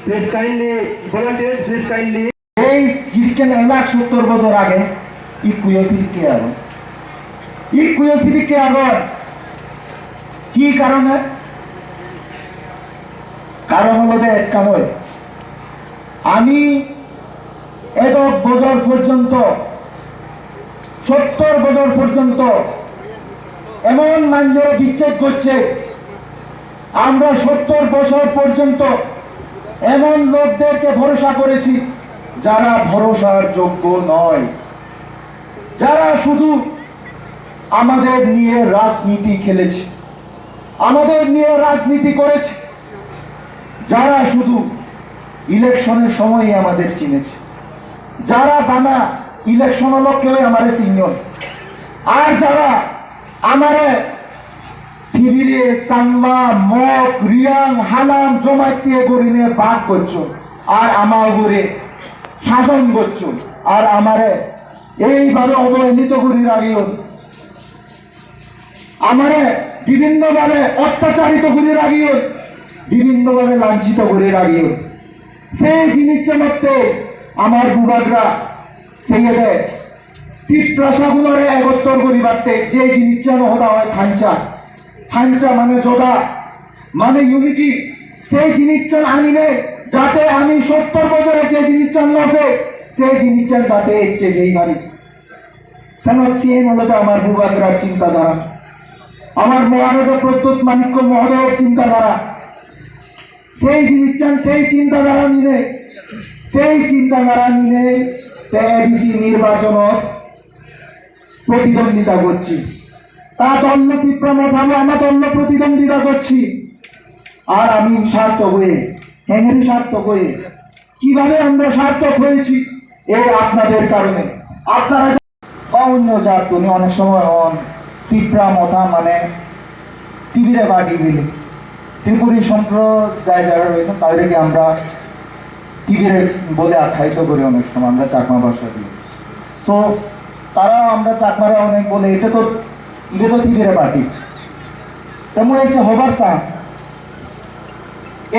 Please kindly, volunteers, please kindly. এই জিরিকেন 170 বছর আগে ইকুয়োসিটিকে আগে কি কারণে কারণ হলো যে একটা নয় আমি এত বছর পর্যন্ত 70 বছর পর্যন্ত এমন মানুষের বিচ্ছেদ করছে আমরা 70 বছর পর্যন্ত এমন লোকদেরকে ভরসা করেছি যারা ভরসার যোগ্য নয়, যারা শুধু আমাদের নিয়ে রাজনীতি খেলেছে, আমাদের নিয়ে রাজনীতি করেছে, যারা শুধু ইলেকশনের সময় আমাদের চিনেছে, যারা বানা ইলেকশন লক্ষ্যে আমাদের চিহ্ন, আর যারা আমারে টিভিরে সাম্মা মগ রিয়াং হালাম জমায়েত দিয়ে করিনে বাদ করছো আর আমার উপরে শাসন করছো আর আমারে এইভাবে অবহেলিত করি রাখিও, আমারে বিভিন্নভাবে অত্যাচারিত করে রাখিও, বিভিন্নভাবে লাঞ্ছিত করে রাখিও। সেই জিনিসের মধ্যে আমার বুবাদরা সেই টিপ্রা সাগুলোরে একত্তর করিবারতে যে জিনিসটা হতা হয় খাঞ্চা মানে যোগা মানে ইউনিটি, সেই জিনিসটা আনিলে যাতে আমি 70 বছরে যে জিনিসটা নফে সেই জিনিসটা যাতে ইচ্ছে যেই পারি সেন হলো আমার বুবাদরার চিন্তাধারা, আমার মহারাজা প্রদ্যুৎ মানিক্য মহোদয়ের চিন্তাধারা, সেই জিনিসটা সেই চিন্তাধারা নিলে এডিসি নির্বাচন প্রতিদ্বন্দ্বিতা করছি, তা দণ্ড তীব্র মতামত আমার দণ্ড প্রতিদ্বন্দ্বিতা করছি। আর আমি সার্থক হয়ে হ্যাঙ্গেরি সার্থক হয়ে কিভাবে আমরা সার্থক হয়েছি এই আপনাদের কারণে। আপনারা অন্য জাত তুমি অনেক সময় তীব্রা মথা মানে টিভিরে পার্টি বিলে ত্রিপুরী সম্প্রদায় যারা রয়েছেন তাদেরকে আমরা টিভিরে বলে আখ্যায়িত করি, অনেক সময় আমরা চাকমা ভাষা দিই। তো তারাও আমরা চাকমারা অনেক বলে এটা তো টিভিরে পার্টি তেমন এসে হবার চান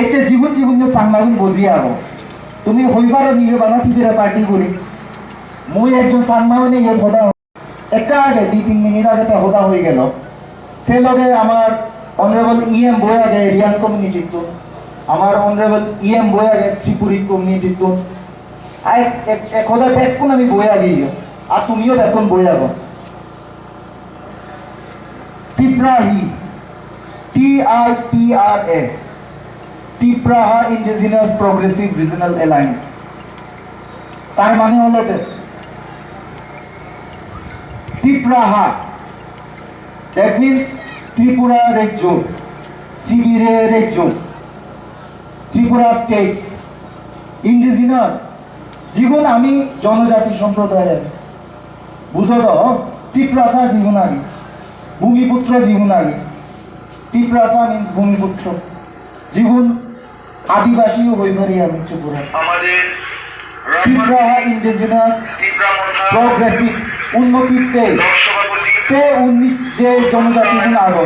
এসে জীবন সাংবাদিক বুঝিয়ে আবো তুমি হইবারও নিয়ে বানা টিভিরে পার্টি করি মই একজন সাংবাদিক নিয়ে হদা একটা আগে 2-3 মিনিট আগে তো হদা হয়ে গেল। সে লগে আমার অনারেবল ইএম বই আগে রিয়ান কমিউনিটি তো আমার অনারেবল ইএম বই আগে ত্রিপুরী কমিউনিটি তো এক হদা দেখুন আমি বই আগে আর তুমিও দেখুন বই আবো TIPRA TIPRA TIPRA Indigenous Progressive Regional Alliance তার মানে হলো TIPRA that means ত্রিপুরা রাজ্য, ত্রিপুরা রাজ্য, ত্রিপুরা স্টেট ইন্ডিজিনাস জীবন আমি জনজাতি সম্প্রদায়ের বুঝো তো ত্রিপ্রাসা জীবন আগে ভূমিপুত্র জীবন আগে ত্রিপ্রাসা মিন্স ভূমিপুত্র জীবন আদিবাসীও হয়ে পারি আমি ত্রিপুরা ত্রিপুরা ইন্ডিজিনাস প্রগ্রেসিভ উন্নতিতে সে যে জনজাতিগুলো আরো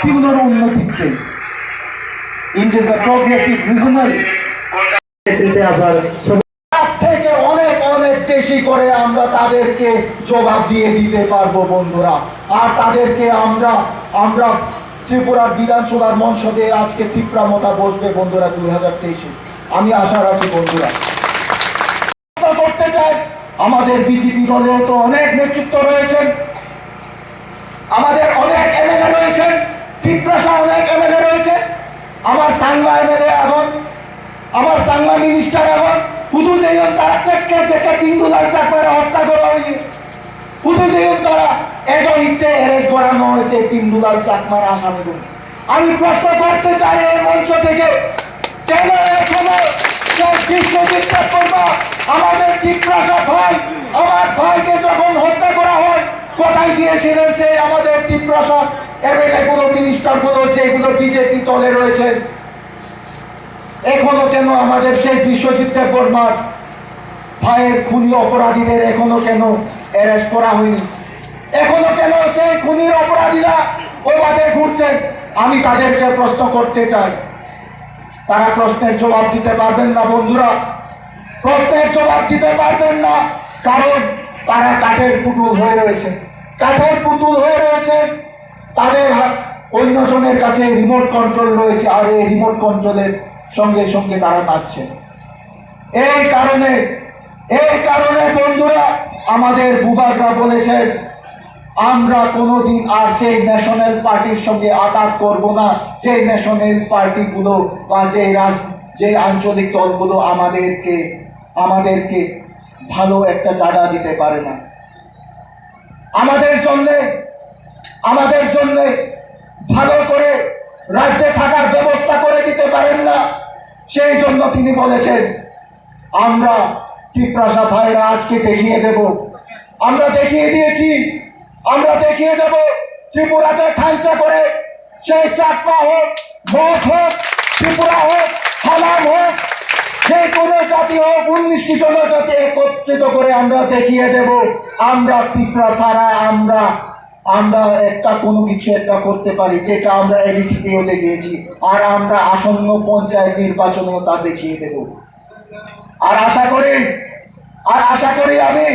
সেগুলোর উন্নতিতে ইন্ডিজিনাস প্রগ্রেসিভ রিজনাল থেকে অনেক বেশি করে আমরা তাদেরকে জবাব দিয়ে দিতে পারবো বন্ধুরা। আর তাদেরকে আমরা ত্রিপুরার বিধানসভার মঞ্চে আজকে তীব্রা মতা বসবে বন্ধুরা 2023-এ আমি আশা রাখি বন্ধুরা করতে চাই। আমাদের বিজেপি দলেও তো অনেক নেতৃত্ব রয়েছেন, আমাদের অনেক এমএলএ রয়েছেন, তীব্রাসা অনেক এমএলএ রয়েছে, আমার সাংবা এমএলএ এখন আমার সাংবা মিনিস্টার এখন শুধু যেই তারা সেক্টর যেটা পিন্দুলাল চাকমারে হত্যা করা হয়েছে শুধু যেই তারা এজনিতে অ্যারেস্ট করানো হয়েছে পিন্দুলাল চাকমার আসামি। আমি প্রশ্ন করতে চাই এই মঞ্চ থেকে কেন এখনো আমাদের তীব্রাসা ভাই আমার ভাইকে যখন হত্যা করা হয় কোথায় গিয়েছিলেন সে আমাদের তীব্রাসা এমএলএ গুলো মিনিস্টার গুলো যেগুলো বিজেপি দলে রয়েছেন এখনো কেন আমাদের সেই বিশ্বজিৎ বর্মার ভাইয়ের খুনি অপরাধীদের এখনো কেন অ্যারেস্ট করা হয়নি, এখনো কেন সেই খুনির অপরাধীরা ওবাদে ঘুরছে। আমি তাদেরকে প্রশ্ন করতে চাই তারা প্রশ্নের জবাব দিতে পারবেন না বন্ধুরা, প্রশ্নের জবাব দিতে পারবেন না, কারণ তারা কাঠের পুতুল হয়ে রয়েছে, কাঠের পুতুল হয়ে রয়েছে। তাদের অন্যজনের কাছে রিমোট কন্ট্রোল রয়েছে, আর এই রিমোট কন্ট্রোলের সঙ্গে সঙ্গে তারা নাচছে। এই কারণে বন্ধুরা আমাদের বুবাকরা বলেছেন, আমরা কোনোদিন আর সেই ন্যাশনাল পার্টির সঙ্গে আঘাত করব না, যে ন্যাশনাল পার্টিগুলো বা যে আঞ্চলিক দলগুলো আমাদেরকে ভালো একটা জায়গা দিতে পারে না, আমাদের জন্য ভালো করে রাজ্যে থাকার ব্যবস্থা করে দিতে পারেন না। সেই জন্য তিনি বলেছেন, আমরা ত্রিপ্রাসা ভাইরা আজকে দেখিয়ে দেব, আমরা দেখিয়ে দিয়েছি, আমরা দেখিয়ে দেব ত্রিপুরাতে খাঞ্চা করে, সেই চাকমা হোক, মঠ হোক, ত্রিপুরা হোক, হালাম হোক, যে কোনো জাতি হোক, 19টি জনজাতি একত্রিত করে আমরা দেখিয়ে দেব আমরা ত্রিপুরা ছাড়া আমরা একটা কোনো কিছু একটা করতে পারি, যেটা আমরা এডিসিতেও দেখিয়েছি, আর আমরা আসন্ন পঞ্চায়েত নির্বাচনেও তা দেখিয়ে দেব। আর আশা করি আমি